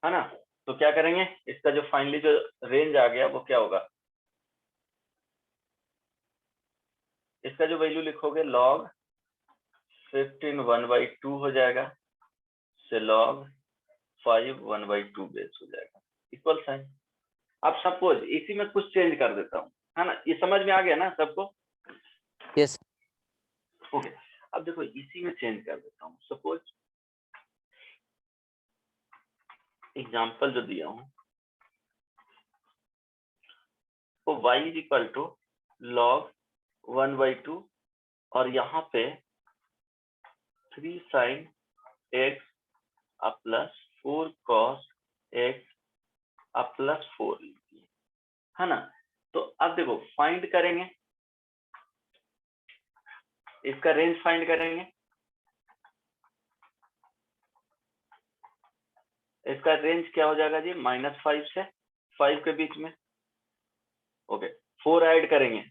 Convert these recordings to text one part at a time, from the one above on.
है ना। तो क्या करेंगे, इसका जो फाइनली जो रेंज आ गया वो क्या होगा, इसका जो वैल्यू लिखोगे log 15 1/2 हो जाएगा, से log 5 1/2 बेस हो जाएगा, इक्वल साइन। अब सपोज इसी में कुछ चेंज कर देता हूँ, है ना, ये समझ में आ गया ना सबको? यस ओके, अब देखो इसी में चेंज कर देता हूँ। सपोज एग्जांपल जो दिया हूँ तो y is equal to log 1/2 और यहाँ पे 3 sin x plus 4 cos x plus 4 है ना। तो अब देखो फाइंड करेंगे, इसका रेंज फाइंड करेंगे। इसका रेंज क्या हो जाएगा जी, -5 से 5 के बीच में। ओके, 4 ऐड करेंगे,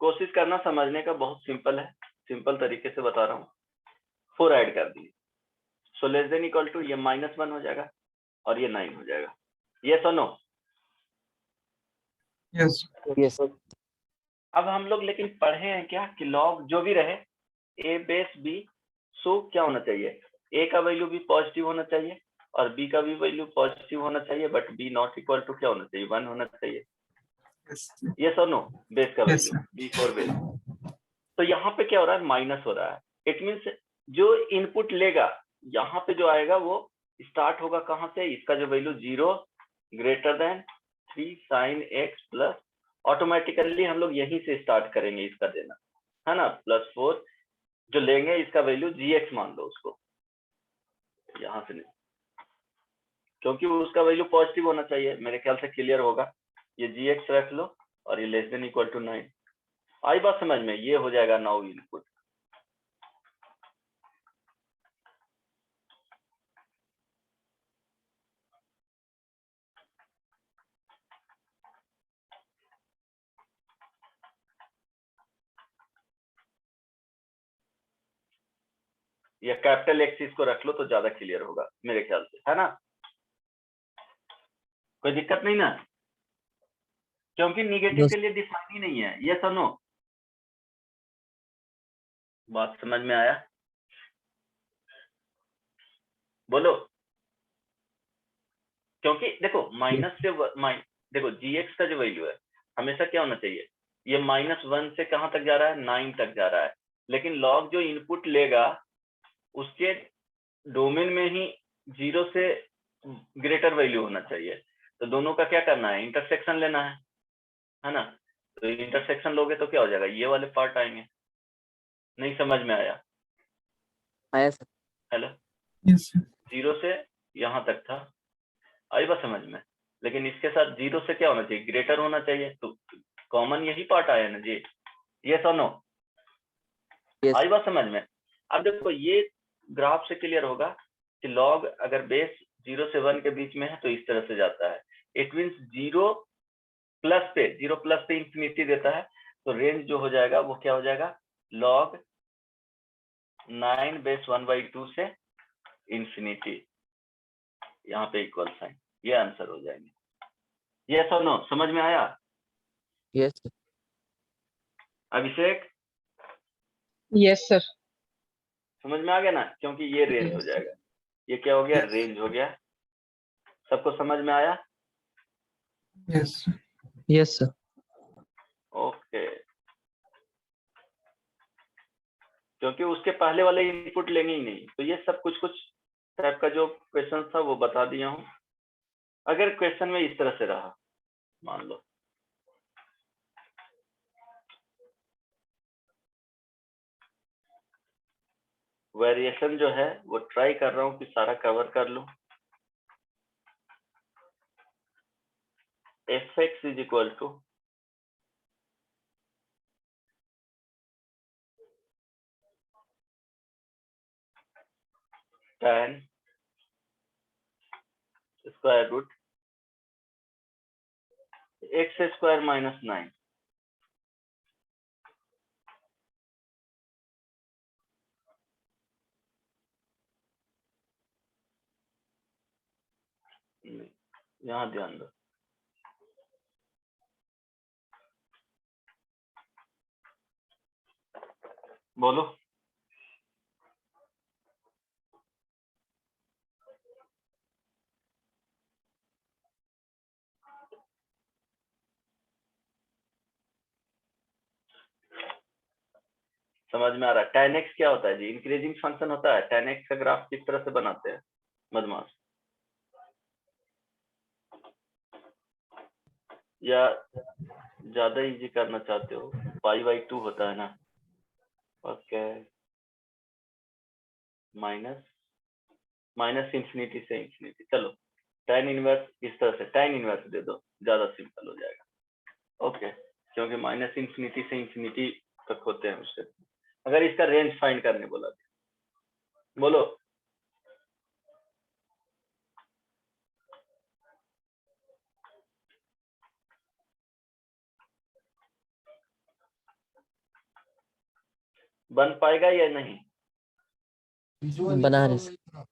कोशिश करना समझने का, बहुत सिंपल है, सिंपल तरीके से बता रहा हूँ। 4 ऐड कर दिए, so less than equal to ये -1 हो जाएगा और ये 9 हो जाएगा। यस और नो? यस यस अब हम लोग लेकिन पढ़े हैं क्या कि लॉग जो भी रहे a बेस b, सो क्या होना चाहिए, a का वैल्यू भी पॉजिटिव होना चाहिए और b का भी वैल्यू पॉजिटिव होना चाहिए, but b not equal to क्या होना चाहिए, 1 होना चाहिए। यस और नो? बेस का Yes, वैल्यू b4 बेस। तो यहाँ पे क्या हो रहा है, माइनस हो रहा है। इट मीन्स जो इनपुट लेगा यहाँ पे जो आएगा वो स्टार्ट होगा कहाँ से, इसका जो value 0 greater than 3 sin x plus, automatically हम लोग यहीं से स्टार्ट करेंगे इसका देना, है ना, +4 जो लेंगे इसका वैल्यू gx मान लो उसको, यहाँ से नहीं, क्योंकि उसका वैल्यू पॉजिटिव होना चाहिए। मेरे ख्याल से क्लियर होगा। ये gx रख लो और ये लेस देन इक्वल टू 9। आई बात समझ में? ये हो जाएगा नाउ इनपुट। या कैपिटल एक्सिस को रख लो तो ज्यादा क्लियर होगा मेरे ख्याल से, है ना। कोई दिक्कत नहीं ना, क्योंकि निगेटिव के लिए डिफाइन ही नहीं है। ये सुनो, बात समझ में आया? बोलो। क्योंकि देखो माइनस से देखो gx का जो वैल्यू है हमेशा क्या होना चाहिए, ये -1 से कहां तक जा रहा है, 9 तक जा रहा है, लेकिन लॉग जो इनपुट लेगा उसके डोमेन में ही 0 से ग्रेटर वैल्यू होना चाहिए। तो दोनों का क्या करना है, इंटरसेक्शन लेना है ना। तो इंटरसेक्शन लोगे तो क्या हो जाएगा, ये वाले पार्ट आएंगे। नहीं समझ में आया? आया सर। हेलो, yes, 0 से यहाँ तक था, आई बात समझ में? लेकिन इसके साथ 0 से क्या होना चाहिए, ग्रेटर होना चाहिए। तो कॉमन यही पार्ट आया ना जी, यस और नो? यस आई बात समझ में? अब देखो ये ग्राफ से क्लियर होगा कि लॉग अगर बेस 0 से 1 के बीच में है तो इस तरह से जाता है। इट मीन्स 0 प्लस पे इंफिनिटी देता है, तो रेंज जो हो जाएगा वो क्या हो जाएगा, log 9 बेस 1/2 से इंफिनिटी, यहाँ पे इक्वल साइन, ये आंसर हो जाएंगे। यस और नो? समझ में आया यस अभिषेक? Yes sir. समझ में आ गया ना, क्योंकि ये रेंज हो जाएगा, ये क्या हो गया, रेंज हो गया। सबको समझ में आया? yes. Yes sir. ओके, क्योंकि उसके पहले वाले इनपुट लेंगे ही नहीं। तो ये सब कुछ टाइप का जो क्वेश्चन था वो बता दिया हूँ। अगर क्वेश्चन में इस तरह से रहा, मान लो वेरिएशन जो है वो ट्राई कर रहा हूँ कि सारा कवर कर लूं। fx is equal to tan square root x² - 9 नहीं, यहाँ ध्यान दो। बोलो। समझ में आ रहा है? tan x क्या होता है जी? इंक्रीजिंग फंक्शन होता है। tan x का ग्राफ किस तरह से बनाते हैं बदमाश? या ज्यादा इजी करना चाहते हो? π/2 होता है ना? ओके, माइनस इंफिनिटी से इंफिनिटी। चलो tan इनवर्स इस तरह से tan इनवर्स दे दो, ज्यादा सिंपल हो जाएगा। ओके, क्योंकि माइनस इंफिनिटी से इंफिनिटी तक होते हैं उससे। अगर इसका रेंज फाइंड करने बोला तो बोलो। बन पाएगा या नहीं? बना रहे सर।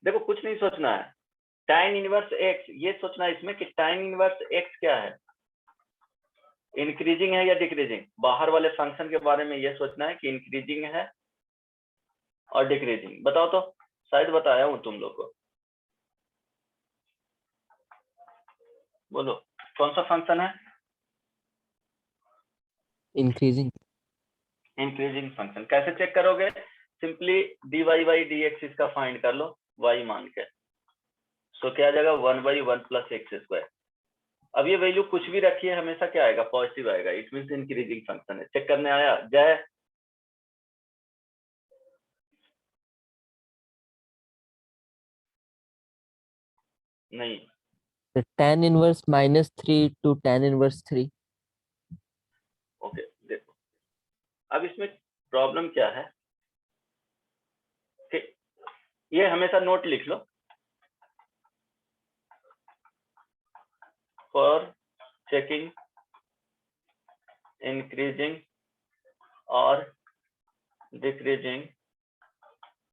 देखो कुछ नहीं सोचना है। tan इनवर्स x ये सोचना है इसमें कि tan इनवर्स x क्या है, इंक्रीजिंग है या डिक्रीजिंग। बाहर वाले फंक्शन के बारे में ये सोचना है कि इंक्रीजिंग है और डिक्रीजिंग। बताओ तो, शायद बताया हूं तुम लोग को। बोलो कौन सा फंक्शन है? इंक्रीजिंग। Increasing function. कैसे चेक करोगे? सिंपली dy/dx इसका फाइंड कर लो y मान के। सो क्या आ जाएगा? 1/1 + x²। अब ये वैल्यू कुछ भी रखिए, हमेशा क्या आएगा? पॉजिटिव आएगा। इट मींस इंक्रीजिंग फंक्शन है। चेक करने आया जय? नहीं। tan inverse -3 to tan inverse 3। Okay देखो, अब इसमें प्रॉब्लम क्या है कि ये हमेशा नोट लिख लो। फॉर चेकिंग इंक्रीजिंग और डिक्रीजिंग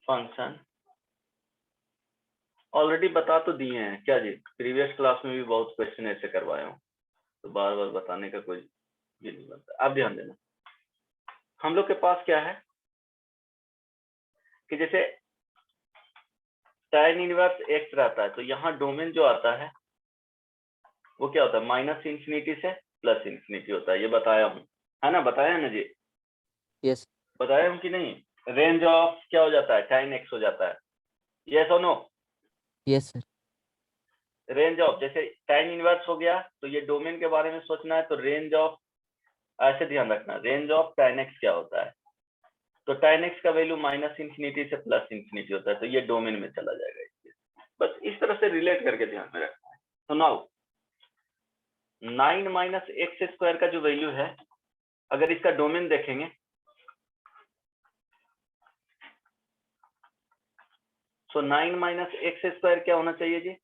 फंक्शन, ऑलरेडी बता तो दिए हैं क्या जी? प्रीवियस क्लास में भी बहुत क्वेश्चन ऐसे करवाए हूँ, तो बार बार बताने का कोई ये नहीं बनता। आप ध्यान देना, हम लोग के पास क्या है कि जैसे tan इनवर्स x रहता है, तो यहाँ डोमेन जो आता है वो क्या होता है? माइनस इंफिनिटी से प्लस इंफिनिटी होता है। ये बताया हूँ, है ना? बताया है ना जी? यस। बताया हूँ कि नहीं? रेंज ऑफ क्या हो जाता है? tan x हो जाता है। यस और no? Yes sir. Range of, जैसे tan इनवर्स हो गया तो ये डोमेन के बारे में सोचना है, तो रेंज ऑफ, ऐसे ध्यान रखना, रेंज ऑफ tan x क्या होता है? तो tan x का वैल्यू माइनस इंफिनिटी से प्लस इंफिनिटी होता है, तो ये डोमेन में चला जाएगा। बस इस तरह से रिलेट करके ध्यान में रखना है। तो नाउ 9 - x² का जो वैल्यू है, अगर इसका डोमेन देखेंगे तो 9 - x² क्या होना चाहिए जी?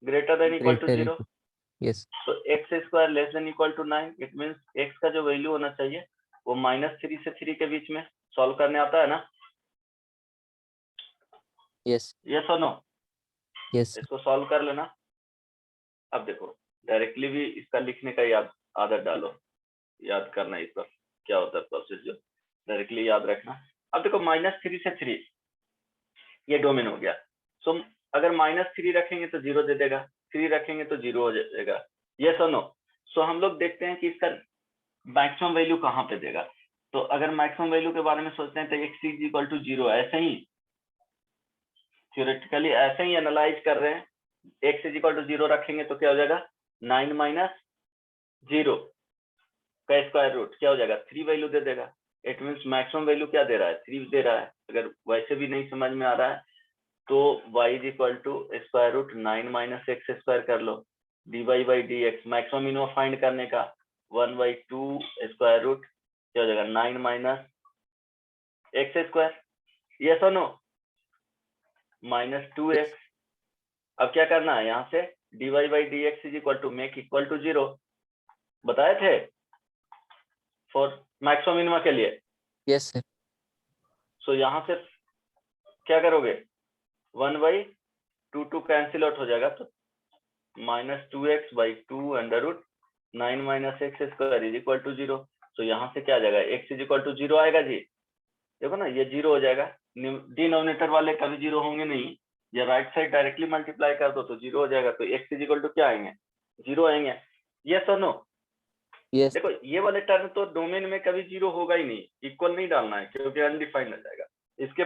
Greater than equal to 0। Yes. तो x² less than equal to 9। It means x का जो वैल्यू होना चाहिए वो -3 से 3 के बीच में। सॉल्व करने आता है ना? यस। यस और नो? यस। इसको सॉल्व कर लेना। अब देखो, डायरेक्टली भी इसका लिखने का याद आदत डालो, याद करना इस पर क्या होता है प्रोसेस, जो डायरेक्टली याद रखना। अब देखो -3 से 3 ये डोमेन हो गया। सो अगर -3 रखेंगे तो 0 दे देगा, 3 रखेंगे तो 0 हो जाएगा। यस और नो? सो हम लोग देखते हैं कि इसका मैक्सिमम वैल्यू कहाँ पे देगा। तो अगर मैक्सिमम वैल्यू के बारे में सोचते हैं तो x = 0, ऐसे ही थ्योरेटिकली ऐसे ही एनालाइज कर रहे हैं। x = 0 रखेंगे तो क्या हो जाएगा? 9 - 0 का स्क्वायर रूट क्या हो जाएगा? 3 वैल्यू दे देगा। इट मींस मैक्सिमम वैल्यू क्या दे रहा है? 3 दे रहा है। अगर वैसे भी नहीं समझ में आ रहा है तो y = (9 - x²) कर लो। dy/dx मैक्सिमम मिनिमम फाइंड करने का 1/2 स्क्वायर रूट क्या हो जाएगा? 9 - x²। यस और नो? -2x। अब क्या करना है? यहाँ से dy/dx मेक इक्वल टू 0 बताए थे फॉर मैक्सिमम मिनिमा के लिए। Yes sir. सो यहाँ से क्या करोगे? 1/2 2 कैंसिल आउट हो जाएगा, तो -2x/2 √9 - x² = 0। तो यहाँ से क्या आ जाएगा, x = 0 आएगा जी। देखो ना, ये 0 हो जाएगा, डिनोमिनेटर वाले कभी 0 होंगे नहीं, या राइट साइड डायरेक्टली मल्टीप्लाई कर दो तो 0 हो जाएगा, तो x = क्या आएंगे, 0 आएंगे। यस और नो? Yes. देखो ये वाले टर्म तो डोमेन में कभी 0 होगा ही नहीं, इक्वल नहीं डालना है क्योंकि अनडिफाइंड आ जाएगा। इसके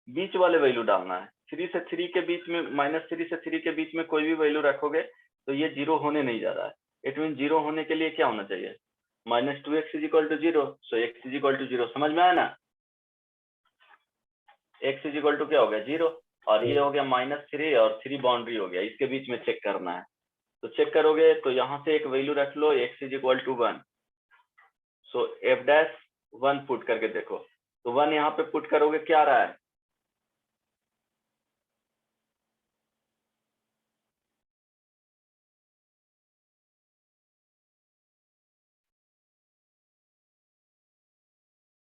बीच वाले वैल्यू डालना है, 3 से 3 के बीच में, -3 से 3 के बीच में कोई भी वैल्यू रखोगे तो ये 0 होने नहीं जा रहा है। इट मीन 0 होने के लिए क्या होना चाहिए, -2x = 0, सो x = 0। समझ में आया ना? x = क्या हो गया, 0, और ये हो गया -3 और 3 बाउंड्री हो गया, इसके बीच में चेक करना है। तो चेक करोगे तो यहाँ से एक वैल्यू रख लो, x = 1, सो f' 1 पुट करके देखो, तो 1 यहाँ पे पुट करोगे, क्या आ रहा है,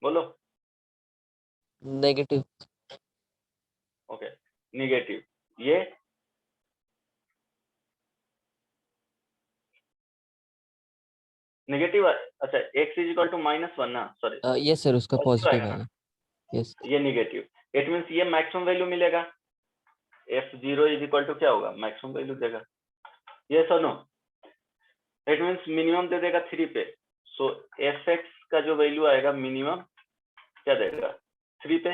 बोलो। Negative. Okay, negative. ये नेगेटिव, अच्छा x = -1 ना, सॉरी, Yes sir, उसका पॉजिटिव positive आएगा आएगा. ना, Yes. ये निगेटिव। इट मीन्स ये मैक्सिमम वैल्यू मिलेगा, f0 = क्या होगा, मैक्सिमम वैल्यू देगा। यस और नो? इट मीन्स मिनिमम दे देगा 3 पे, सो fx का जो वैल्यू आएगा मिनिमम क्या देगा, 3 पे,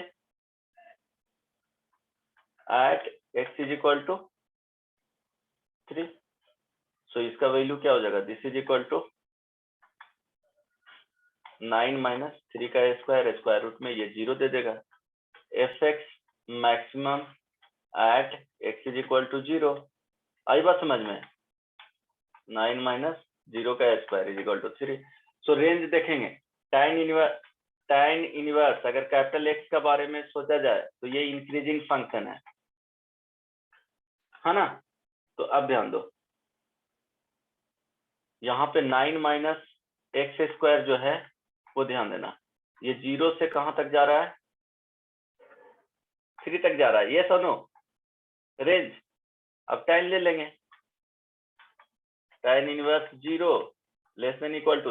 एट x = 3। सो इसका वैल्यू क्या हो जाएगा, दिस = 9 - 3 का स्क्वायर रूट में ये 0 दे देगा। fx मैक्सिमम एट x = 0, आई बात समझ में, 9 - 0 का स्क्वायर = 3। सो रेंज देखेंगे, tan इनवर्स अगर कैपिटल X का बारे में सोचा जाए तो ये इंक्रीजिंग फंक्शन है ना। तो अब ध्यान दो, यहाँ पे 9 - x² जो है वो ध्यान देना, ये 0 से कहाँ तक जा रहा है, 3 तक जा रहा है। ये सुनो रेंज, अब tan ले लेंगे, tan इनवर्स 0 <=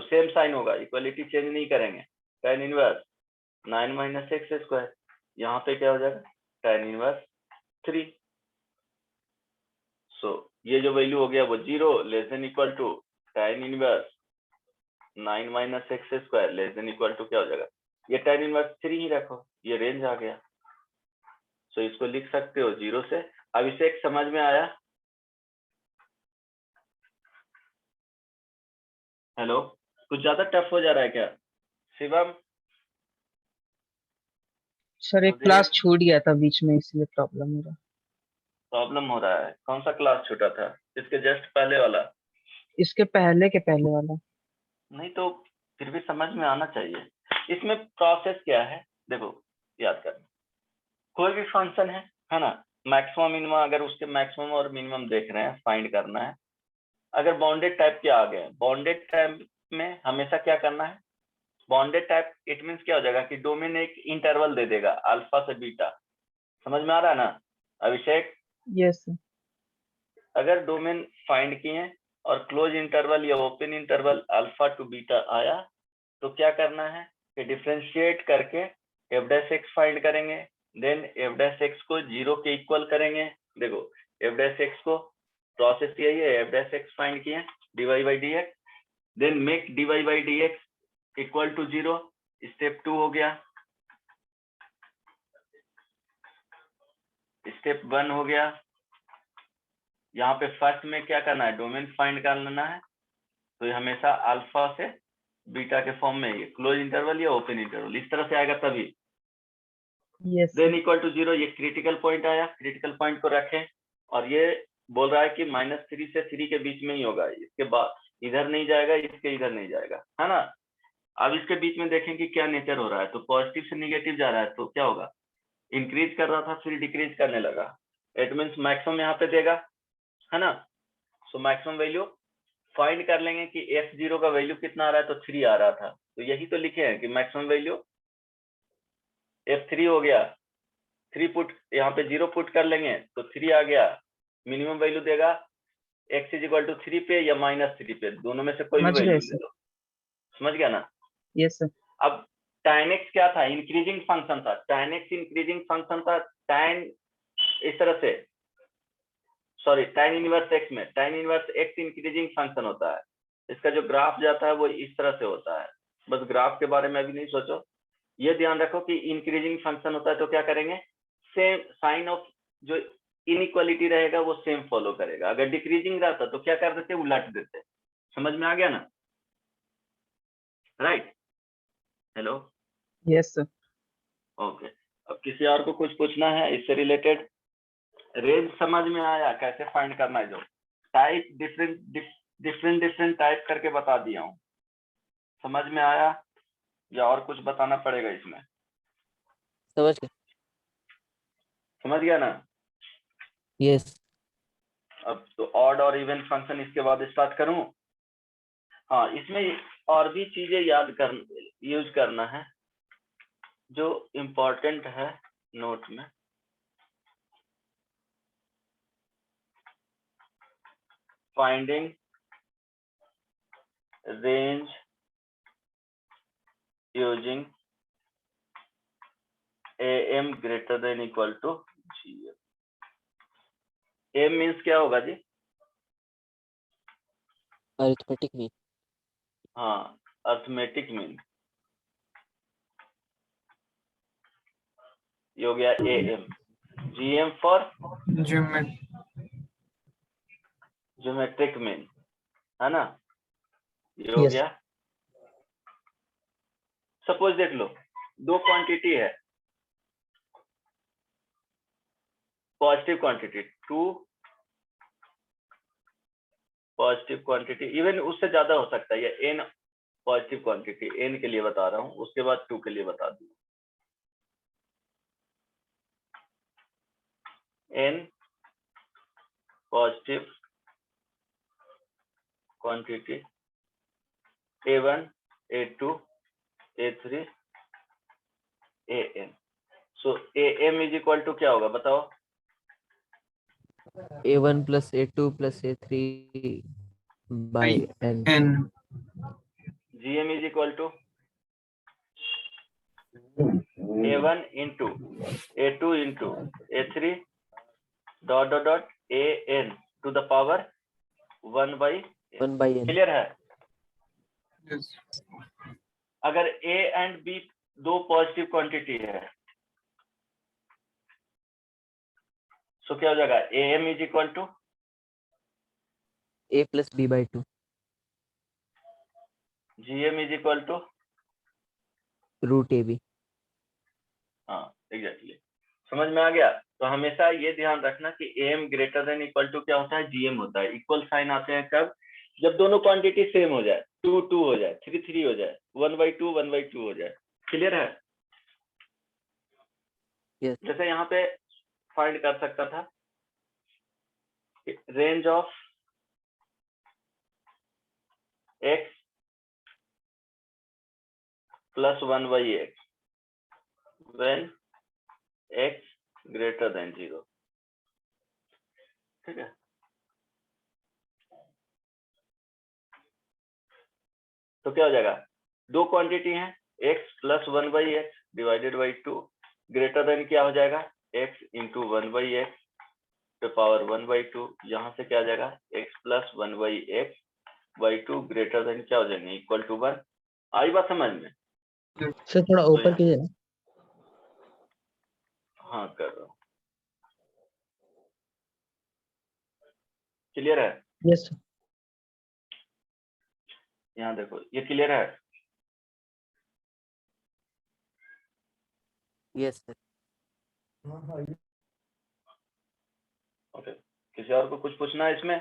सेम साइन होगा, इक्वलिटी चेंज नहीं करेंगे, tan इनवर्स 9 - x², यहाँ पे क्या हो जाएगा, tan इनवर्स 3। सो ये जो वैल्यू हो गया वो 0 <= tan इनवर्स 9 - x² क्या हो जाएगा, ये tan इनवर्स 3 ही रखो, ये रेंज आ गया। सो इसको लिख सकते हो 0 से। अब इसे एक समझ में आया, हेलो, कुछ ज्यादा टफ हो जा रहा है क्या शिवम? सर एक क्लास छूट गया था बीच में, इसलिए प्रॉब्लम हो रहा है। प्रॉब्लम हो रहा है, कौन सा क्लास छूटा था, इसके जस्ट पहले वाला? इसके पहले के पहले वाला। नहीं तो फिर भी समझ में आना चाहिए। इसमें प्रोसेस क्या है, देखो याद करना, कोई भी फंक्शन है ना, मैक्सिमम मिनिमम, अगर उसके मैक्सिमम और मिनिमम देख रहे हैं, फाइंड करना है। अगर बाउंडेड टाइप के आ गए, बाउंडेड टाइप में हमेशा क्या करना है, बाउंडेड टाइप इट मीन्स क्या हो जाएगा कि डोमेन एक इंटरवल दे देगा अल्फा से बीटा। समझ में आ रहा है ना अभिषेक? Yes sir. अगर डोमेन फाइंड किए और क्लोज इंटरवल या open interval alpha to beta आया तो क्या करना है कि डिफरेंशिएट करके f' फाइंड करेंगे, देन f' को 0 के इक्वल करेंगे। देखो f' को प्रोसेस यही है, f' फाइंड किए dy/dx, then make dy/dx = 0, step 2 हो गया, स्टेप 1 हो गया। यहाँ पे फर्स्ट में क्या करना है, डोमेन फाइंड कर लेना है, तो ये हमेशा अल्फा से बीटा के फॉर्म में, ये क्लोज इंटरवल या ओपन इंटरवल इस तरह से आएगा तभी। यस देन = 0, ये क्रिटिकल पॉइंट आया, क्रिटिकल पॉइंट को रखें, और ये बोल रहा है कि -3 से 3 के बीच में ही होगा, इसके बाद इधर नहीं जाएगा, इसके इधर नहीं जाएगा, है ना। अब इसके बीच में देखें कि क्या नेचर हो रहा है, तो पॉजिटिव से निगेटिव जा रहा है, तो क्या होगा, इंक्रीज कर रहा था फिर डिक्रीज करने लगा, इट मीन्स मैक्सिमम यहाँ पे देगा, है ना। सो मैक्सिमम वैल्यू फाइंड कर लेंगे कि f0 का वैल्यू कितना आ रहा है, तो 3 आ रहा था, तो यही तो लिखे हैं कि मैक्सिमम वैल्यू f3 हो गया, 3 पुट यहाँ पे 0 पुट कर लेंगे तो 3 आ गया, मिनिमम वैल्यू देगा x इज इक्वल टू 3 पे या -3 पे, दोनों में से कोई भी समझ गए वैल्यू सर। ले लो। समझ गया ना? Yes sir. अब tan x क्या था? इंक्रीजिंग फंक्शन था। tan x इंक्रीजिंग फंक्शन था। tan इस तरह से, सॉरी, tan इनवर्स x में tan inverse x increasing function होता है। इसका जो ग्राफ जाता है वो इस तरह से होता है। बस ग्राफ के बारे में अभी नहीं सोचो, ये ध्यान रखो कि इंक्रीजिंग फंक्शन होता है तो क्या करेंगे, सेम साइन ऑफ जो इनइक्वालिटी रहेगा वो सेम फॉलो करेगा। अगर डिक्रीजिंग रहता तो क्या कर देते, उलट देते। समझ में आ गया ना? Right? Hello? Yes sir. Okay. अब किसी और को कुछ पूछना है इससे रिलेटेड? रेंज समझ में आया कैसे फाइंड करना है? जो टाइप डिफरेंट टाइप करके बता दिया हूँ, समझ में आया या और कुछ बताना पड़ेगा इसमें? समझ गए। समझ गया ना? यस। अब तो ऑड और इवन फंक्शन इसके बाद स्टार्ट करूं? हाँ, इसमें और भी चीजें यूज करना है जो इम्पोर्टेंट है नोट में। Finding range using am greater than equal to gm। am means क्या होगा जी? Arithmetic mean. हाँ, अर्थमेटिक मीन। ये हो गया am। gm for geometric mean, है ना? ये हो Yes. गया। सपोज देख लो, दो क्वांटिटी है, positive quantity 2 positive quantity, even उससे ज्यादा हो सकता है, ये n पॉजिटिव क्वांटिटी, n के लिए बता रहा हूँ, उसके बाद 2 के लिए बता दूँ। n positive quantity a1 a2 a3 an। So am is equal to क्या होगा बताओ? A1 plus A2 plus A3 by n। gm is equal to a1 into a2 into a3 dot dot dot an to the power 1 by n। 1 by n। Clear है? Yes. अगर a and b दो positive quantity है तो क्या हो जाएगा? am is equal to A plus B by 2। gm is equal to, root AB। हाँ exactly, समझ में आ गया? तो हमेशा ये ध्यान रखना कि am greater than equal to क्या होता है? gm होता है। इक्वल साइन आते हैं कब? जब दोनों क्वांटिटी सेम हो जाए, 2 2 हो जाए, 3 3 हो जाए, 1/2 1/2 हो जाए। क्लियर है? यस। जैसे यहाँ पे फाइंड कर सकता था range of x plus 1/x when x greater than 0। ठीक है? तो क्या हो जाएगा? दो क्वांटिटी हैं, x plus 1/x divided by 2 greater then क्या हो जाएगा? x इंटू 1/x पे पावर 1/2। यहाँ से क्या आ जाएगा? x plus 1/x by 2 greater then क्या हो जाएंगे? Equal to 1। आई बात समझ में? सर थोड़ा तो ऊपर कीजिए ना। हाँ कर रहा हूँ। क्लियर है? Yes sir. यहाँ देखो, ये क्लियर है? Yes sir. ओके, किसी और को कुछ पूछना है इसमें?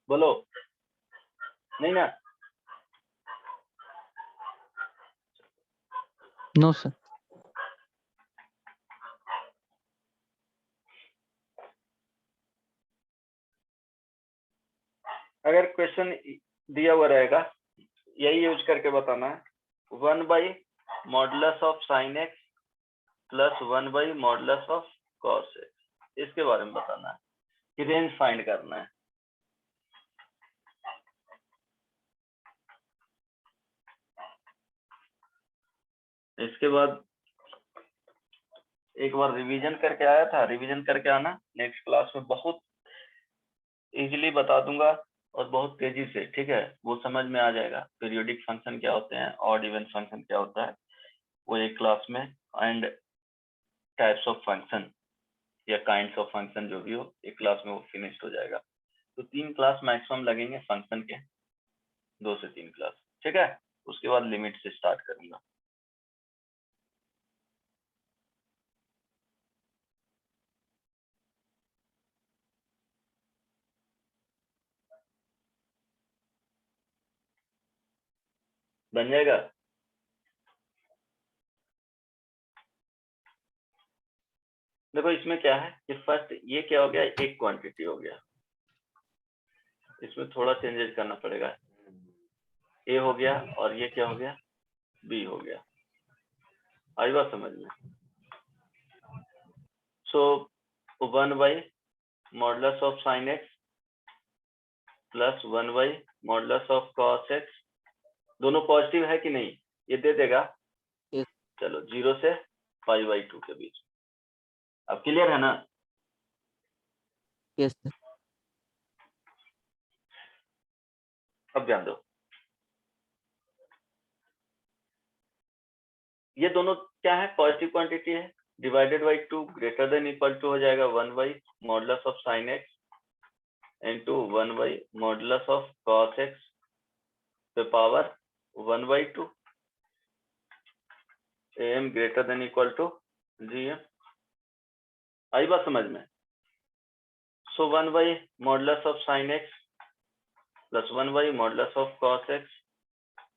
बोलो। नहीं ना? No sir. अगर क्वेश्चन दिया हुआ रहेगा, यही यूज करके बताना है। 1/√x modulus of sine x plus 1 by modulus of cos x. इसके बारे में बताना है कि रेंज फाइंड करना है। इसके बाद एक बार रिवीजन करके आया था, रिवीजन करके आना। नेक्स्ट क्लास में बहुत इजीली बता दूंगा और बहुत तेजी से, ठीक है, वो समझ में आ जाएगा। पीरियोडिक फंक्शन क्या होते हैं, ऑड इवन फंक्शन क्या होता है, वो एक क्लास में, एंड टाइप्स ऑफ फंक्शन या काइंड्स ऑफ फंक्शन जो भी हो, एक क्लास में वो फिनिश्ड हो जाएगा। तो 3 क्लास मैक्सिमम लगेंगे फंक्शन के, 2 से 3 क्लास, ठीक है। उसके बाद लिमिट से स्टार्ट करूंगा। बन जाएगा। देखो इसमें क्या है कि फर्स्ट ये क्या हो गया, एक क्वांटिटी हो गया, इसमें थोड़ा चेंजेस करना पड़ेगा। ए हो गया और ये क्या हो गया, बी हो गया। आई बात समझ में? So 1 by modulus of sine x plus 1 by modulus of cos x, दोनों पॉजिटिव है कि नहीं, ये दे देगा। Yes. चलो 0 से π/2 के बीच। अब क्लियर है ना? Yes, sir. अब ध्यान दो, ये दोनों क्या है, पॉजिटिव क्वांटिटी है, divided by 2 greater than equal to हो जाएगा 1 by modulus of sine x into 1 by modulus of cos x पे power 1/2, am greater than equal to gm। आई बात समझ में? So 1 by modulus of sine x plus 1 by modulus of cos x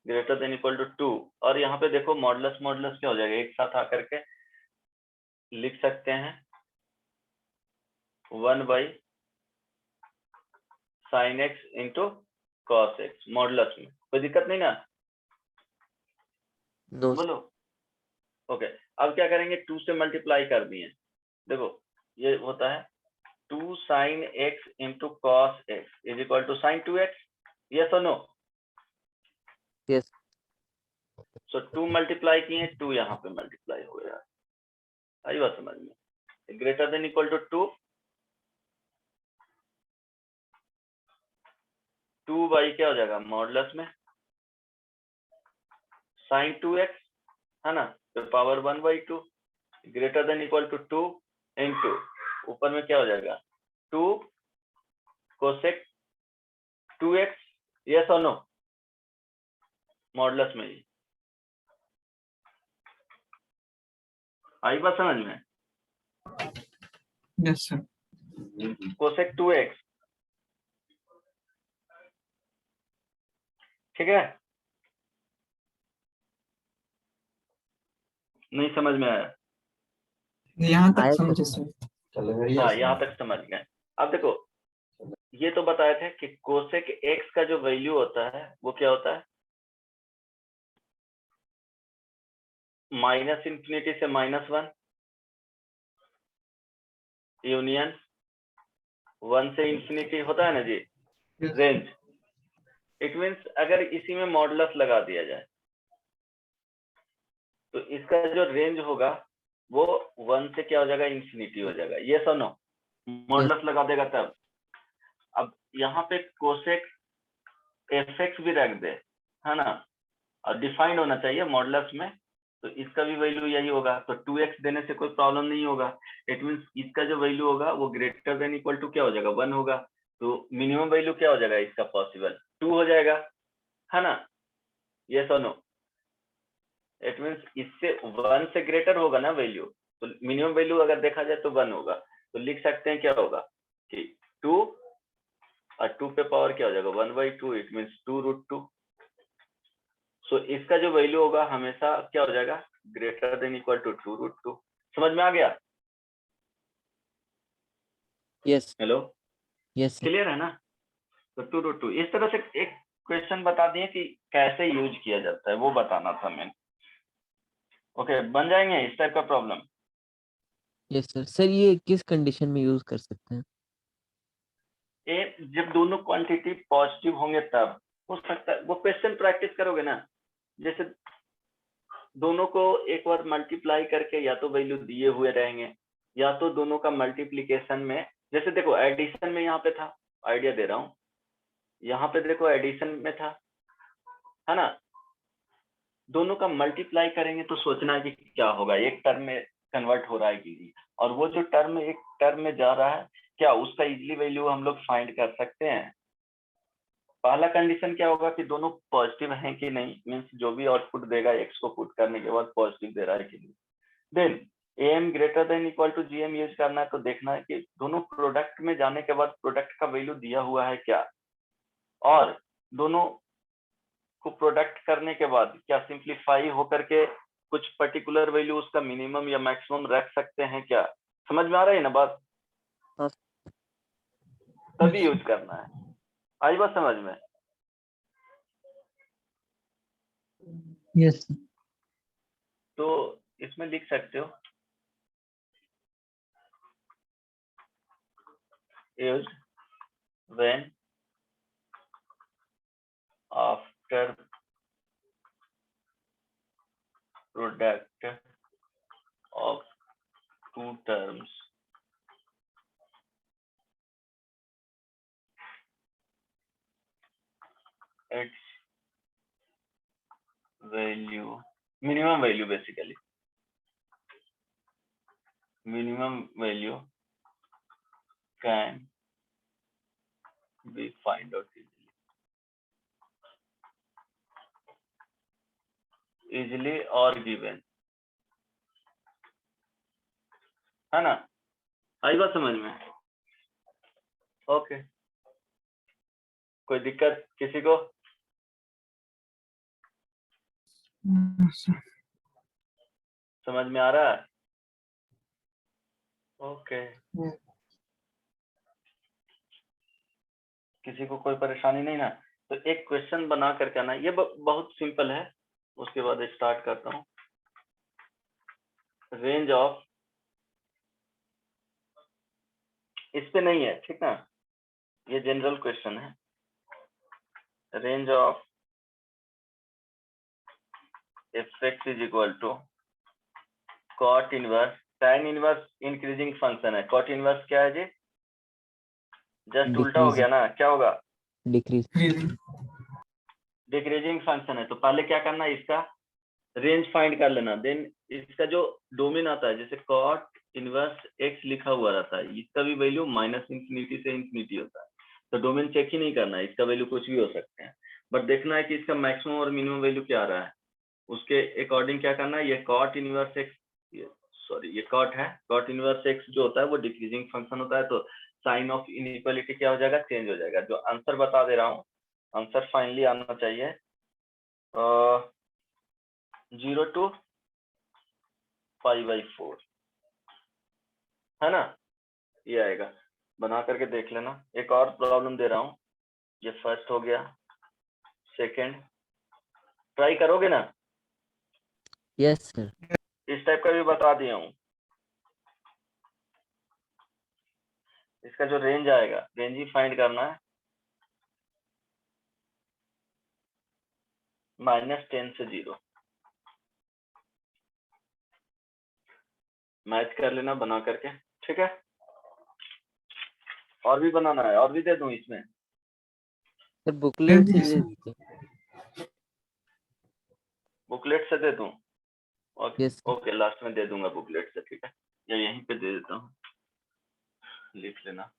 greater than equal to 2, और यहाँ पे देखो modulus modulus क्या हो जाएगा, एक साथ आकर के लिख सकते हैं 1 by sine x into cos x modulus में। कोई दिक्कत नहीं ना? No, sir. बोलो। ओके, अब क्या करेंगे, 2 से मल्टीप्लाई कर दिए। देखो ये होता है 2 sine x into cos x is equal to sine 2x, yes और नो? Yes. सो 2 मल्टीप्लाई किए, 2 यहाँ पे मल्टीप्लाई हो गया। आई बात समझ में? Greater than equal to 2 by क्या हो जाएगा, मॉडुलस में साइन 2x है ना, तो power 1/2 greater than equal to 2 into ऊपर में क्या हो जाएगा 2 कोसेक 2x, यस और नो? मॉडुलस में ही। आई बात समझ में? Yes, sir. कोसेक 2x, ठीक है? नहीं समझ में आया? यहाँ तक आया, समझे sir. सर। हाँ यहाँ तक समझ गए। अब देखो ये तो बताए थे कि कोसेक x का जो वैल्यू होता है वो क्या होता है, -∞ से -1 यूनियन 1 से इंफिनिटी होता है ना जी, Yes. रेंज। इट मीन्स अगर इसी में मॉडुलस लगा दिया जाए तो इसका जो रेंज होगा वो 1 से क्या हो जाएगा, इंफिनिटी हो जाएगा, ये सो नो? मॉडुलस लगा देगा तब। अब यहाँ पे कोसेक fx भी रख दे, है ना, और डिफाइंड होना चाहिए मॉडुलस में, तो इसका भी वैल्यू यही होगा। तो 2x देने से कोई प्रॉब्लम नहीं होगा। इट मीन्स इसका जो वैल्यू होगा वो ग्रेटर देन इक्वल टू क्या हो जाएगा, 1 होगा। तो मिनिमम वैल्यू क्या हो जाएगा इसका, पॉसिबल 2 हो जाएगा, है ना, यस और नो? इट मीन्स इससे 1 से ग्रेटर होगा ना वैल्यू, तो मिनिमम वैल्यू अगर देखा जाए तो 1 होगा। तो लिख सकते हैं क्या होगा कि 2 और 2 पे पावर क्या हो जाएगा 1/2, इट मीन्स 2√2। सो इसका जो वैल्यू होगा हमेशा क्या हो जाएगा, ग्रेटर देन इक्वल टू 2√2। समझ में आ गया? Yes. Hello, Yes, sir. Clear है ना? तो 2√2 इस तरह से एक क्वेश्चन बता दिए कि कैसे यूज किया जाता है, वो बताना था मैंने। ओके, बन जाएंगे इस टाइप का प्रॉब्लम। Yes sir. सर ये किस कंडीशन में यूज कर सकते हैं? जब दोनों क्वांटिटी पॉजिटिव होंगे तब हो सकता है। वो क्वेश्चन प्रैक्टिस करोगे ना, जैसे दोनों को एक बार मल्टीप्लाई करके या तो वैल्यू दिए हुए रहेंगे, या तो दोनों का मल्टीप्लीकेशन में, जैसे देखो एडिशन में यहाँ पे था, आइडिया दे रहा हूँ, यहाँ पे देखो एडिशन में था, है ना, दोनों का मल्टीप्लाई करेंगे तो सोचना है कि क्या होगा, एक टर्म में कन्वर्ट हो रहा है कि, और वो जो टर्म एक टर्म में जा रहा है, क्या उसका इजिली वैल्यू हम लोग फाइंड कर सकते हैं। पहला कंडीशन क्या होगा कि दोनों पॉजिटिव हैं कि नहीं, मीन्स जो भी आउटपुट देगा एक्स को पुट करने के बाद पॉजिटिव दे रहा है कि नहीं। Then am greater than equal to gm use करना है, तो देखना है कि दोनों प्रोडक्ट में जाने के बाद प्रोडक्ट का वैल्यू दिया हुआ है क्या, और दोनों को प्रोडक्ट करने के बाद क्या सिंप्लीफाई होकर के कुछ पर्टिकुलर वैल्यू उसका मिनिमम या मैक्सिमम रख सकते हैं क्या। समझ में आ रहा है ना बात? हाँ। तभी यूज करना है। आई बात समझ में? यस तो इसमें लिख सकते हो used when after product of two terms its value, minimum value, basically minimum value can be find out easily or given, है ना? आई बात समझ में? ओके, कोई दिक्कत किसी को? समझ में आ रहा है? ओके, किसी को कोई परेशानी नहीं ना? तो एक क्वेश्चन बना करके आना, ये बहुत सिंपल है, उसके बाद स्टार्ट करता हूँ। रेंज ऑफ, इस पे नहीं है, ठीक ना, ये जनरल क्वेश्चन है। Range of fx is equal to cot inverse tan inverse increasing function है। cot इनवर्स क्या है जी? जस्ट उल्टा हो गया ना, क्या होगा? डिक्रीज। डिक्रीजिंग फंक्शन है, तो पहले क्या करना है, इसका रेंज फाइंड कर लेना। देन इसका जो डोमेन आता है, जैसे cot इनवर्स x लिखा हुआ रहता है, इसका भी वैल्यू माइनस इंफिनिटी से इंफिनिटी होता है, तो डोमेन चेक ही नहीं करना है, इसका वैल्यू कुछ भी हो सकते हैं, बट देखना है कि इसका मैक्सिमम और मिनिमम वैल्यू क्या आ रहा है, उसके अकॉर्डिंग क्या करना है। ये cot इनवर्स x, सॉरी ये cot है, cot इनवर्स x जो होता है वो डिक्रीजिंग फंक्शन होता है, तो साइन ऑफ इनइक्वालिटी क्या हो जाएगा? चेंज हो जाएगा। जो आंसर बता दे रहा हूँ, आंसर फाइनली आना चाहिए 0 to π/4, है ना, ये आएगा। बना करके देख लेना। एक और प्रॉब्लम दे रहा हूँ, ये फर्स्ट हो गया, सेकंड ट्राई करोगे ना? Yes sir. इस टाइप का भी बता दिया हूँ। इसका जो रेंज आएगा, रेंज ही फाइंड करना है, -10 से 0। मैच कर लेना बना करके, ठीक है? और भी बनाना है, और भी दे दूं इसमें? सर बुकलेट से दे दीजिए। बुकलेट से दे दूं? Okay yes sir. Okay, last में दे दूंगा बुकलेट से, ठीक है, या यहीं पे दे देता हूँ, लिख लेना।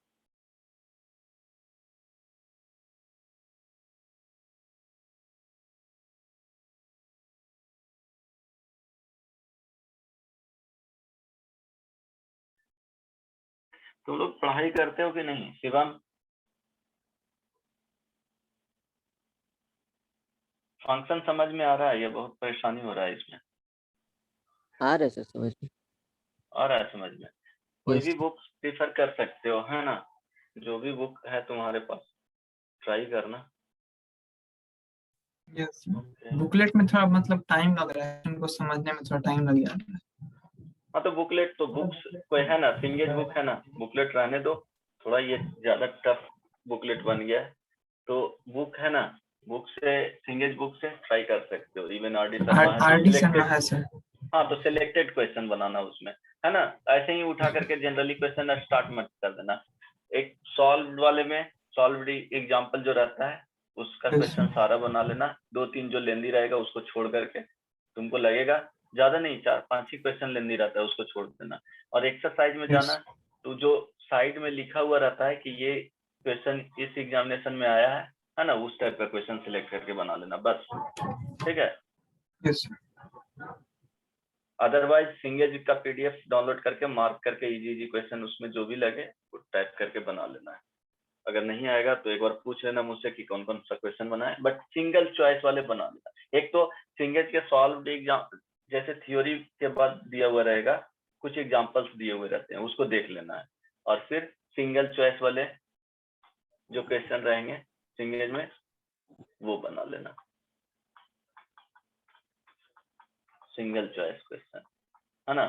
तुम लोग पढ़ाई करते हो कि नहीं शिवम? फंक्शन समझ में आ रहा है? ये बहुत परेशानी हो रहा है इसमें। आ रहा है सर समझ में। आ रहा है समझ में? कोई यस भी बुक प्रीफर कर सकते हो, है ना, जो भी बुक है तुम्हारे पास ट्राई करना। यस ओके बुकलेट में थोड़ा मतलब टाइम लग रहा है, उनको समझने में थोड़ा टाइम लग जाता है। हाँ तो बुकलेट तो बुक्स कोई है ना, सिंगेज बुक है ना, बुकलेट रहने दो, थोड़ा ये ज्यादा टफ बुकलेट बन गया है, तो बुक है ना, बुक से सिंगेज बुक से ट्राई कर सकते हो, इवन आर डी शर्मा है तो आर डी शर्मा सिलेक्टेड, है सर। हाँ तो सिलेक्टेड क्वेश्चन बनाना उसमें, है ना, ऐसे ही उठा करके जनरली क्वेश्चन स्टार्ट मत कर देना, एक सॉल्व वाले में सॉल्व एग्जाम्पल जो रहता है उसका Yes, क्वेश्चन सारा बना लेना, 2-3 जो लेंदी रहेगा उसको छोड़ करके, तुमको लगेगा ज्यादा नहीं, 4-5 ही क्वेश्चन लेंदी रहता है, उसको छोड़ देना, और एक्सरसाइज में yes, जाना, तो जो साइड में लिखा हुआ रहता है कि ये क्वेश्चन इस एग्जामिनेशन में आया है ना, उस टाइप का क्वेश्चन सिलेक्ट करके बना लेना बस, ठीक है। yes, sir. अदरवाइज सिंगेज का पीडीएफ डाउनलोड करके मार्क करके इजी इजी क्वेश्चन उसमें जो भी लगे वो टाइप करके बना लेना है, अगर नहीं आएगा तो एक बार पूछ लेना मुझसे कि कौन कौन सा क्वेश्चन बनाए, बट सिंगल चॉइस वाले बना लेना, एक तो सिंगेज के सॉल्व एग्जाम जैसे थ्योरी के बाद दिया हुआ रहेगा, कुछ एग्जाम्पल्स दिए हुए रहते हैं उसको देख लेना है, और फिर सिंगल चॉइस वाले जो क्वेश्चन रहेंगे सिंगेज में वो बना लेना, सिंगल चॉइस क्वेश्चन, है ना,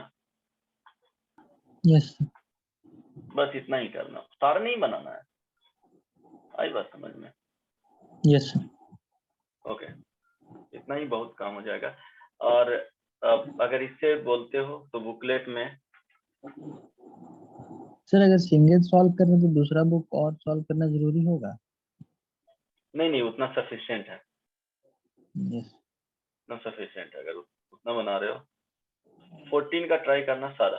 यस बस इतना ही करना, सारा नहीं बनाना है, आई बात समझ में, यस ओके, इतना ही बहुत काम हो जाएगा। और अगर इससे बोलते हो तो बुकलेट में सर अगर सिंगल सॉल्व कर रहे तो दूसरा बुक और सॉल्व करना जरूरी होगा? नहीं उतना सफिशिएंट है, यस उतना सफिशिएंट है, अगर उतना बना रहे हो 14 का ट्राई करना सारा,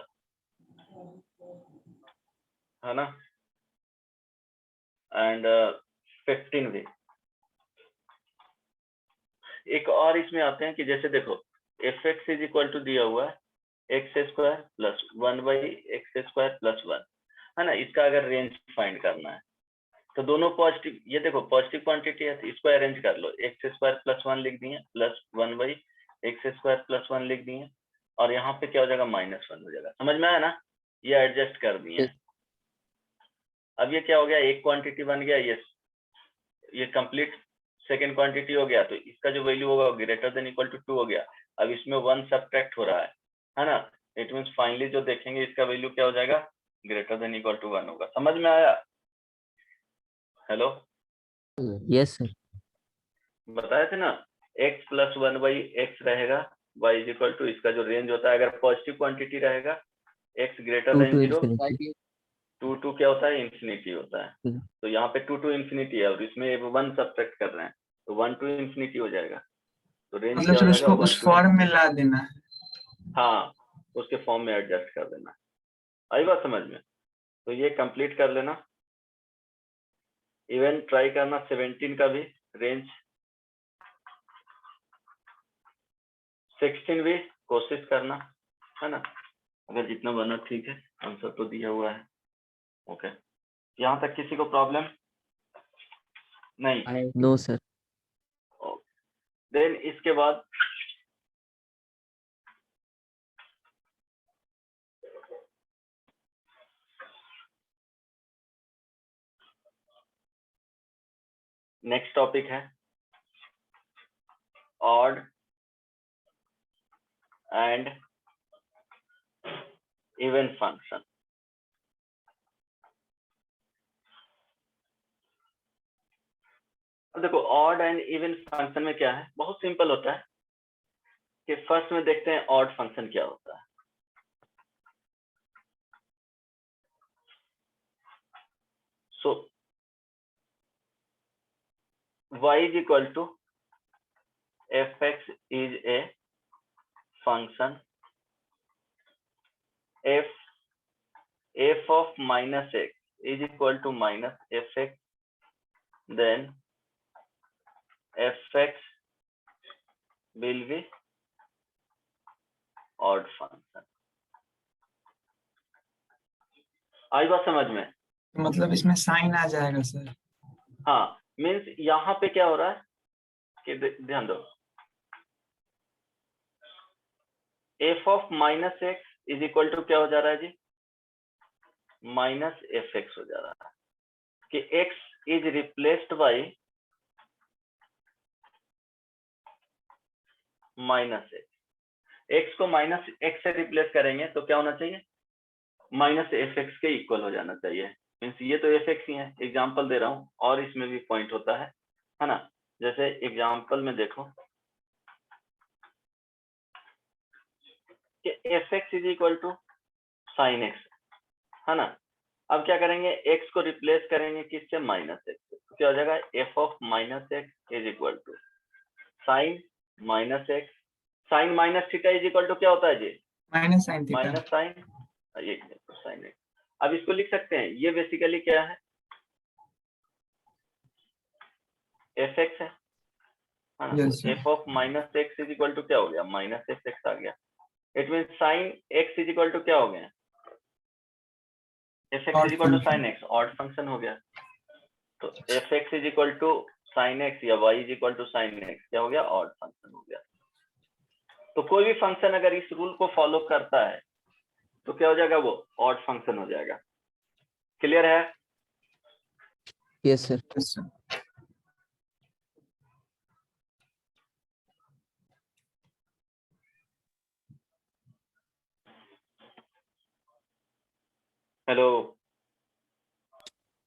है ना, एंड 15 भी, एक और इसमें आते हैं कि जैसे देखो f x is equal to दिया हुआ है एक्स स्क्वायर प्लस 1/x² + 1, है ना, इसका अगर रेंज फाइंड करना है तो दोनों पॉजिटिव, ये देखो पॉजिटिव क्वांटिटी है तो इसको अरेंज कर लो, x² + 1 लिख दिए प्लस 1/x² + 1 लिख दिए, और यहाँ पे क्या हो जाएगा -1 हो जाएगा, समझ में आया ना, ये एडजस्ट कर दिए हैं। अब ये क्या हो गया, एक क्वांटिटी बन गया, ये कंप्लीट सेकेंड क्वांटिटी हो गया, तो इसका जो वैल्यू होगा ग्रेटर देन इक्वल टू 2 हो गया, अब इसमें 1 सब्ट्रैक्ट हो रहा है ना, इट मींस फाइनली जो देखेंगे इसका वैल्यू क्या हो जाएगा, ग्रेटर देन इक्वल टू 1 होगा, समझ में आया, हेलो, यस सर। बताए थे ना, x + 1/x रहेगा, y इज इक्वल टू, इसका जो रेंज होता है अगर पॉजिटिव क्वांटिटी रहेगा x greater 2 than to 0, infinity। 2 क्या होता है, इंफिनिटी होता है, तो यहाँ पे 2 to इंफिनिटी है और इसमें 1 सब्ट्रैक्ट कर रहे हैं तो 1 to इंफिनिटी हो जाएगा, तो रेंज मतलब क्या हो सर जाएगा, उसको 1 उस to, फॉर्म में ला देना है। हाँ उसके फॉर्म में एडजस्ट कर देना, आई बात समझ में, तो ये कंप्लीट कर लेना, इवन ट्राई करना 17 का भी रेंज, 16 भी कोशिश करना, है ना, अगर जितना बना ठीक है, आंसर तो दिया हुआ है, ओके, यहाँ तक किसी को प्रॉब्लम नहीं, नो सर। देन इसके बाद नेक्स्ट टॉपिक है ऑड एंड इवन फंक्शन। अब देखो ऑड एंड इवन फंक्शन में क्या है, बहुत सिंपल होता है कि फर्स्ट में देखते हैं ऑड फंक्शन क्या होता है, सो y is equal to fx is a function f of -x is equal to -fx, then fx will be odd function, आई बात समझ में, मतलब इसमें साइन आ जाएगा सर। हाँ मीन्स यहाँ पे क्या हो रहा है कि ध्यान दो, f of -x is equal to क्या हो जा रहा है जी, -fx हो जा रहा है, कि x is replaced by minus x को माइनस एक्स से रिप्लेस करेंगे तो क्या होना चाहिए, माइनस एफ एक्स के इक्वल हो जाना चाहिए। मीन्स ये तो एफ एक्स ही है, एग्जाम्पल दे रहा हूँ, और इसमें भी पॉइंट होता है ना। जैसे एग्जाम्पल में देखो कि f x is equal to sine x, है ना। अब क्या करेंगे, एक्स को रिप्लेस करेंगे किससे, माइनस एक्स से, तो क्या हो जाएगा, f of minus x is equal to sine minus x, sine minus theta is equal to क्या होता है जी, minus sine theta. Minus sine sine x. अब इसको लिख सकते हैं, ये बेसिकली क्या है, एफ एक्स है ना। Yes, तो sir. F of minus x is equal to क्या हो गया, माइनस एफ एक्स आ गया। It mean sine x is equal to क्या हो गया, f x Odd is equal to function. Sine x, odd function हो गया। तो f x is equal to sine x या y is equal to sine x क्या हो गया, ऑड फंक्शन हो गया। तो कोई भी फंक्शन अगर इस रूल को फॉलो करता है तो क्या हो जाएगा, वो ऑड फंक्शन हो जाएगा। क्लियर है? Yes sir. Yes, sir. Hello,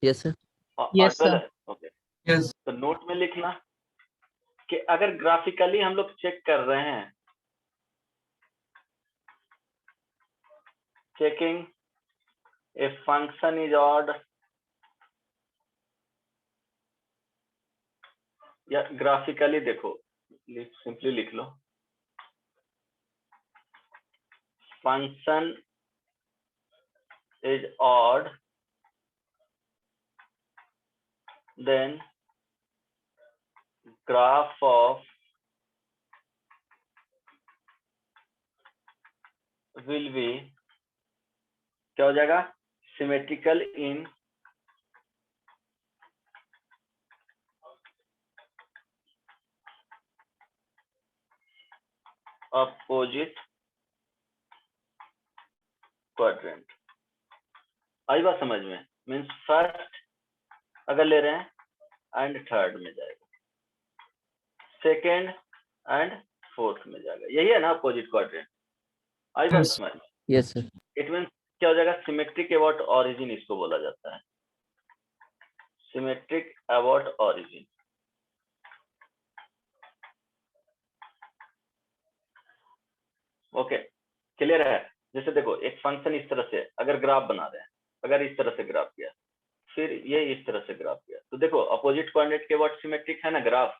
yes sir. Yes, Audible sir. है? ओके। Yes. तो नोट में लिखना कि अगर ग्राफिकली हम लोग चेक कर रहे हैं, checking a function is odd, या ग्राफिकली देखो, सिंपली लिख लो, function is odd then graph of will be क्या हो जाएगा, सिमेट्रिकल इन अपोजिट क्वाड्रेंट। आई बात समझ में? मीन्स फर्स्ट अगर ले रहे हैं एंड थर्ड में जाएगा, सेकेंड एंड फोर्थ में जाएगा, यही है ना अपोजिट क्वाड्रेंट। आई बात Yes. समझ में? Yes sir. इट मीन्स क्या हो जाएगा, सिमेट्रिक अबाउट ऑरिजिन इसको बोला जाता है, symmetric about origin. Okay, clear है? जैसे देखो, एक फंक्शन इस तरह से अगर ग्राफ बना रहे हैं, अगर इस तरह से ग्राफ किया, फिर ये इस तरह से ग्राफ किया, तो देखो अपोजिट कोऑर्डिनेट के अबाउट सिमेट्रिक है ना ग्राफ।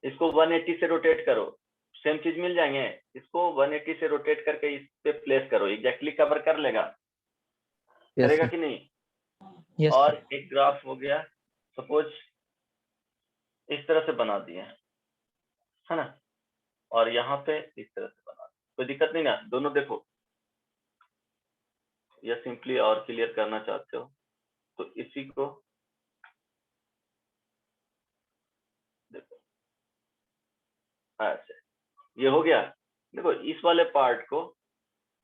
इसको 180 से रोटेट करो, सेम चीज मिल जाएंगे। इसको 180 से रोटेट करके इस पे प्लेस करो, एग्जैक्टली कवर कर लेगा, यस करेगा सर। कि नहीं? Yes, और sir. एक ग्राफ हो गया, सपोज इस तरह से बना दिए, है ना, और यहाँ पे इस तरह से बना दिए, कोई दिक्कत नहीं ना? दोनों देखो, या सिंपली और क्लियर करना चाहते हो तो इसी को देखो, ऐसे ये हो गया। देखो इस वाले पार्ट को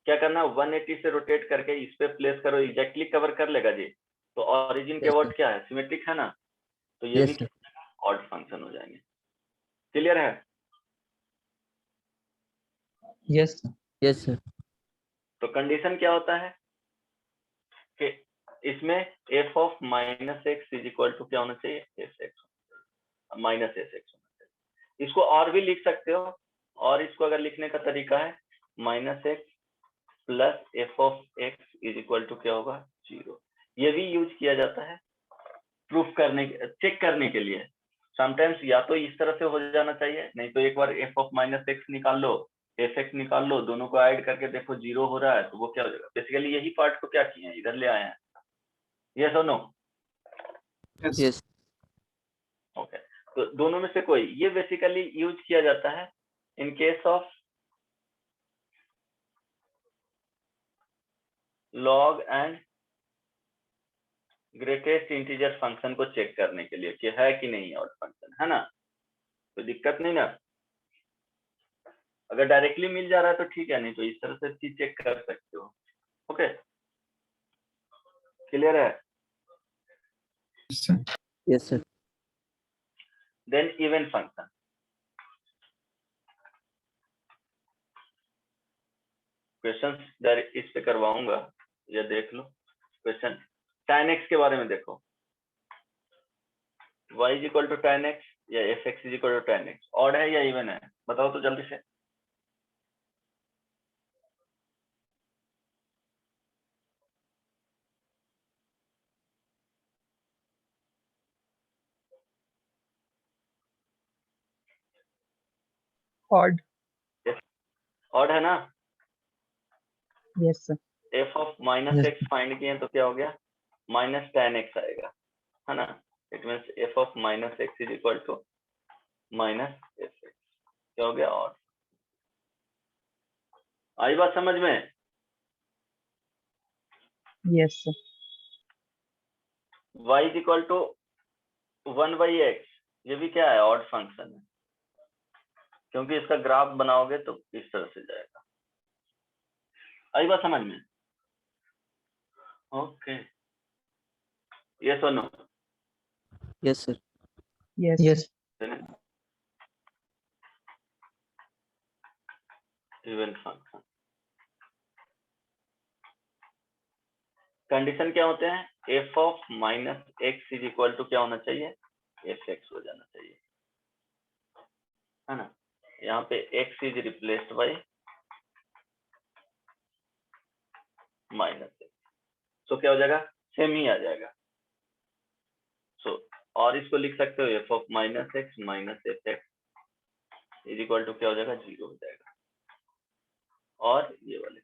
क्या करना, 180 से रोटेट करके इस पे प्लेस करो, एग्जैक्टली कवर कर लेगा जी। तो ऑरिजिन के Yes, अबाउट sir. क्या है, सिमेट्रिक है ना, तो ये भी यस सर। ऑड फंक्शन हो जाएंगे। क्लियर है? Yes, sir. Yes sir. तो कंडीशन क्या होता है कि इसमें f of minus x is equal to क्या होना चाहिए, f x minus f x होना चाहिए। इसको और भी लिख सकते हो, और इसको अगर लिखने का तरीका है minus x plus f of x is equal to क्या होगा, 0। ये भी यूज किया जाता है प्रूफ करने, चेक करने के लिए। समटाइम्स या तो इस तरह से हो जाना चाहिए, नहीं तो एक बार एफ ऑफ माइनस एक्स निकाल लो, एफ एक्स निकाल लो, दोनों को ऐड करके देखो 0 हो रहा है तो वो क्या हो जाएगा। बेसिकली यही पार्ट को क्या किए हैं, इधर ले आए हैं। यस और नो? Yes. यस। ओके, तो दोनों में से कोई, ये बेसिकली यूज किया जाता है in case of log and greatest integer function को चेक करने के लिए कि है कि नहीं ऑड फंक्शन, है ना। तो दिक्कत नहीं ना, अगर डायरेक्टली मिल जा रहा है तो ठीक है, नहीं तो इस तरह से चीज चेक कर सकते हो। ओके, क्लियर है? Yes, sir. Yes sir. Then even function, question इस पे करवाऊंगा, ये देख लो क्वेश्चन। tan x के बारे में देखो, y is equal to tan x या fx is equal to tan x, odd है या इवन है, बताओ तो जल्दी से। odd. ऑड है ना। Yes sir. f of minus Yes. X find किए तो क्या हो गया, माइनस tan x आएगा, है ना। It means f of minus x is equal to minus f x, क्या हो गया, ऑड। आई बात समझ में। Yes sir. y is equal to 1/x, ये भी क्या है, ऑड फंक्शन है, क्योंकि इसका ग्राफ बनाओगे तो इस तरह से जाएगा। आई बात समझ में। ओके, ये सुनो, Yes, sir. Yes. Yes. Even function condition क्या होते हैं, f of minus x is equal to क्या होना चाहिए, एफ एक्स हो जाना चाहिए, है ना। यहाँ पे x is replaced by minus x, so क्या हो जाएगा, सेम ही आ जाएगा। सो और इसको लिख सकते हो f of minus x minus f x is equal to क्या हो जाएगा, 0 हो जाएगा। और ये वाले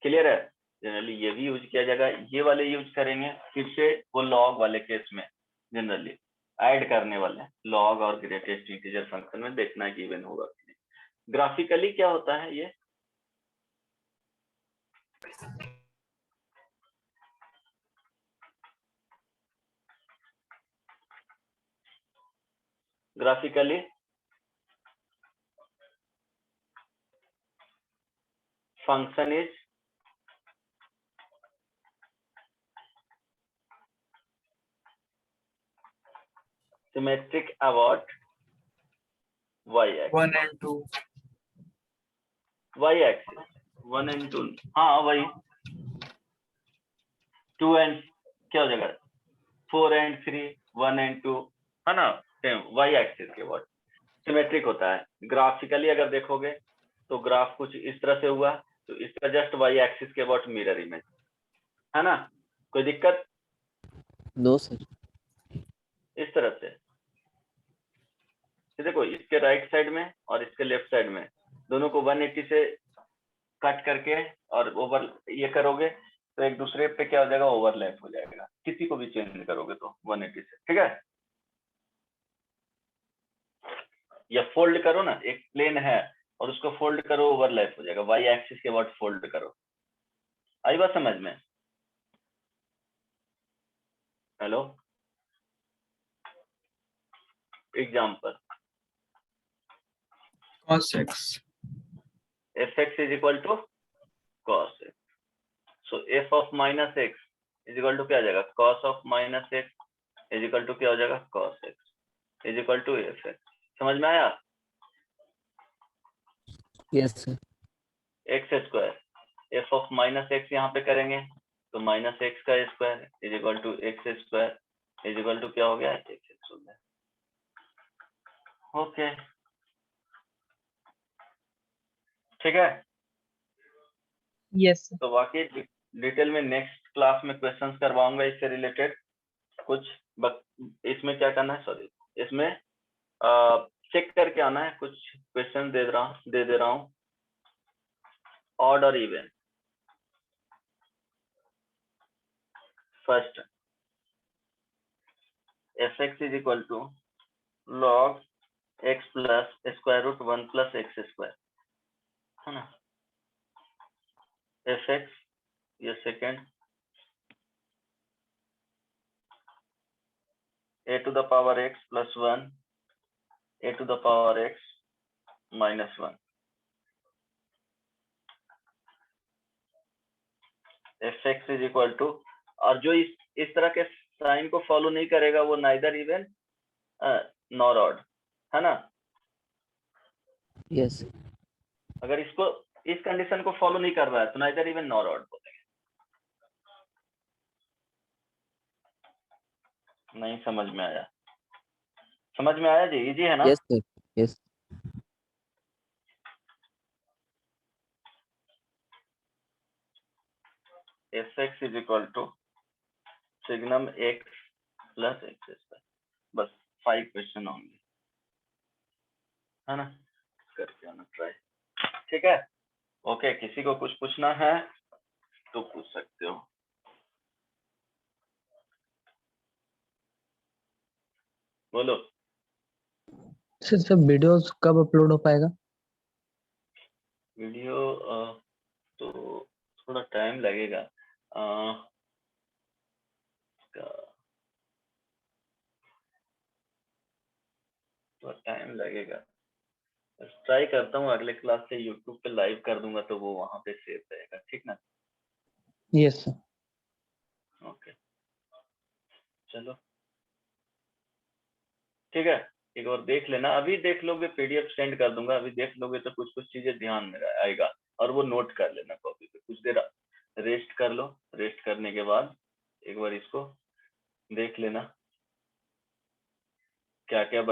क्लियर है, जनरली ये भी यूज किया जाएगा, ये वाले यूज करेंगे फिर से वो लॉग वाले केस में, जनरली ऐड करने वाले लॉग और ग्रेटेस्ट इंटीजर फंक्शन में देखना है कि इवन होगा कि नहीं। ग्राफिकली क्या होता है ये, graphically function is symmetric about y-axis, 1 and 2. y-axis 1 and 2, हाँ वही 2 and क्या हो जाएगा 4 and 3, 1 and 2, है ना, सेम y-axis के अबाउट सिमेट्रिक होता है। ग्राफिकली अगर देखोगे तो ग्राफ कुछ इस तरह से हुआ तो इसका जस्ट y-axis के अबाउट मिरर इमेज, है ना, कोई दिक्कत। No, sir. इस तरह से देखो, इसके राइट साइड में और इसके लेफ्ट साइड में दोनों को 180 से कट करके और ओवर ये करोगे तो एक दूसरे पे क्या हो जाएगा, ओवरलैप हो जाएगा, किसी को भी चेंज करोगे तो 180 से, ठीक है। या फोल्ड करो ना, एक प्लेन है और उसको फोल्ड करो, ओवरलैप हो जाएगा, वाई एक्सिस के बाद फोल्ड करो। आई बात समझ में। Hello, example Cos x. fx is equal to cos x, so f of minus x is equal to क्या आ जाएगा, cos of minus x is equal to क्या हो जाएगा, cos x is equal to fx। समझ में आया। Yes, sir. x square f of minus x यहाँ पे करेंगे तो माइनस एक्स का square is equal to x square is equal to क्या हो गया, एक्स हो गया। ओके, ठीक है। Yes sir. तो बाकी डिटेल में नेक्स्ट क्लास में क्वेश्चंस करवाऊंगा इससे रिलेटेड कुछ, इसमें क्या करना है, सॉरी इसमें चेक करके आना है, कुछ क्वेश्चन दे रहा हूँ ऑड और even. First fx is equal to log x plus square root 1 plus x square, है ना। fx ये second a to the power x plus 1 a to the power x minus 1, fx is equal to, और जो इस तरह के sign को follow नहीं करेगा वो नाइदर इवन नॉर ऑड, है ना। Yes. अगर इसको इस कंडीशन को फॉलो नहीं कर रहा है तो नाइदर इवन नॉर ऑड बोलेंगे। नहीं समझ में आया? समझ में आया जी? इजी है ना? Yes sir, yes. fx is equal to signum x plus x square. बस 5 क्वेश्चन होंगे, है ना? करके आना ट्राई, ठीक है? ओके, किसी को कुछ पूछना है तो पूछ सकते हो। बोलो। सर वीडियोस कब अपलोड हो पाएगा? वीडियो तो थोड़ा टाइम लगेगा, थोड़ा टाइम लगेगा। ट्राई करता हूँ अगले क्लास से यूट्यूब पे लाइव कर दूंगा तो वो वहां पे सेव रहेगा, ठीक ना? Yes sir. ओके चलो ठीक है, एक और देख लेना। अभी देख लोगे, पीडीएफ सेंड कर दूंगा, अभी देख लोगे तो कुछ कुछ चीजें ध्यान में आएगा और वो नोट कर लेना कॉपी पे। कुछ देर रेस्ट कर लो, रेस्ट करने के बाद एक बार इसको देख लेना क्या क्या